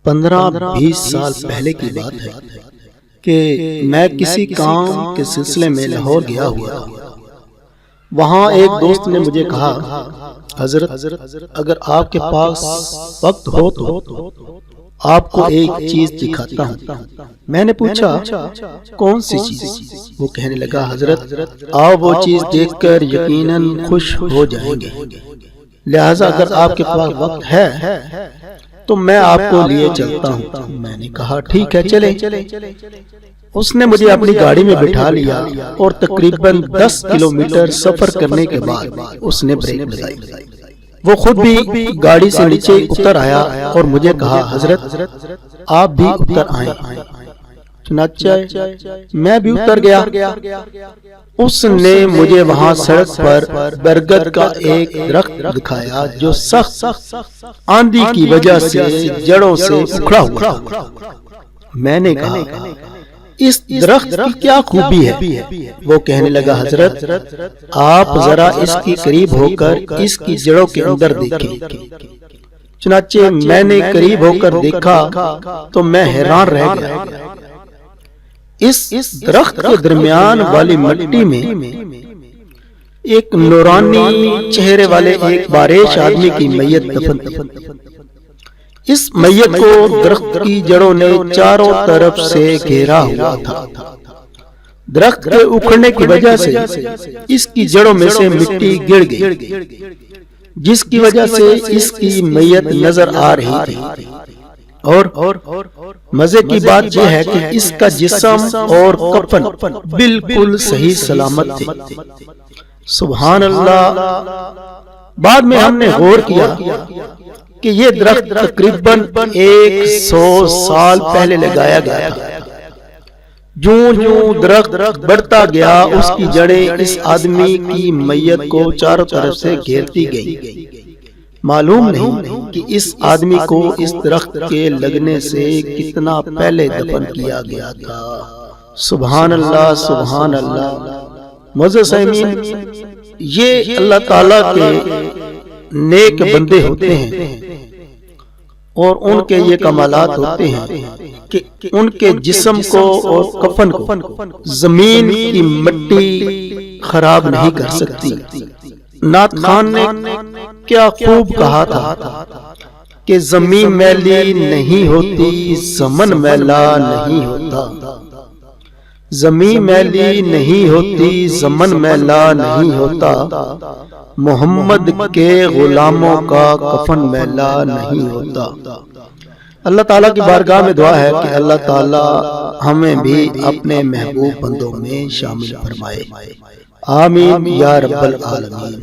15-20 سال پہلے کی بات ہے کہ میں کسی کام کے سلسلے میں لاہور گیا ہوا تھا۔ وہاں ایک دوست نے مجھے کہا، حضرت اگر آپ کے پاس وقت ہو تو آپ کو ایک چیز دکھاتا ہوں۔ میں نے پوچھا کون سی چیز؟ وہ کہنے لگا، حضرت آپ وہ چیز دیکھ کر یقیناً خوش ہو جائیں گے، لہذا اگر آپ کے پاس وقت ہے تو میں آپ کو لیے چلتا ہوں۔ میں نے کہا ٹھیک ہے چلیں۔ اس نے مجھے اپنی گاڑی میں بٹھا لیا اور تقریباً 10 کلومیٹر سفر کرنے کے بعد اس نے بریک لگائی۔ وہ خود بھی گاڑی سے نیچے اتر آیا اور مجھے کہا، حضرت آپ بھی اتر آئیں۔ چنانچہ میں بھی اتر گیا۔ اس نے مجھے وہاں سڑک پر برگد کا ایک درخت دکھایا جو سخت آندھی کی وجہ سے جڑوں سے اکھڑا ہوا۔ میں نے کہا، اس درخت کی کیا خوبی ہے؟ وہ کہنے لگا، حضرت آپ ذرا اس کی قریب ہو کر اس کی جڑوں کے اندر دیکھیں۔ چنانچہ میں نے قریب ہو کر دیکھا تو میں حیران رہ گیا۔ اس درخت کے درمیان والی مٹی میں ایک نورانی چہرے والے ایک باریش آدمی کی میت دفن تھی۔ اس میت کو درخت کی جڑوں نے چاروں طرف سے گھیرا ہوا تھا۔ درخت کے اکھڑنے کی وجہ سے اس کی جڑوں میں سے مٹی گر گئی، جس کی وجہ سے اس کی میت نظر آ رہی تھی۔ اور مزے کی بات یہ ہے کہ اس کا جسم اور کفن بالکل صحیح سلامت تھے۔ سبحان اللہ۔ بعد میں ہم نے غور کیا کہ یہ درخت تقریباً 100 سال پہلے لگایا گیا تھا۔ جوں درخت بڑھتا گیا اس کی جڑیں اس آدمی کی میت کو چاروں طرف سے گھیرتی گئی۔ معلوم نہیں کہ اس آدمی کو اس درخت کے لگنے سے کتنا پہلے دفن کیا گیا تھا۔ سبحان اللہ، سبحان اللہ۔ معزز سامعین، یہ اللہ تعالیٰ کے نیک بندے ہوتے ہیں اور ان کے یہ کمالات ہوتے ہیں کہ ان کے جسم کو اور کفن کو زمین کی مٹی خراب نہیں کر سکتی۔ نعت خان نے کیا خوب کہا تھا کہ زمین میلی نہیں ہوتی، زمن میلا نہیں ہوتا۔ زمین میلی نہیں ہوتی، زمن میلا نہیں ہوتا، محمد کے غلاموں کا کفن میلا نہیں ہوتا۔ اللہ تعالیٰ کی بارگاہ میں دعا ہے کہ اللہ تعالیٰ ہمیں بھی اپنے محبوب بندوں میں شامل فرمائے۔ آمین یا رب العالمین۔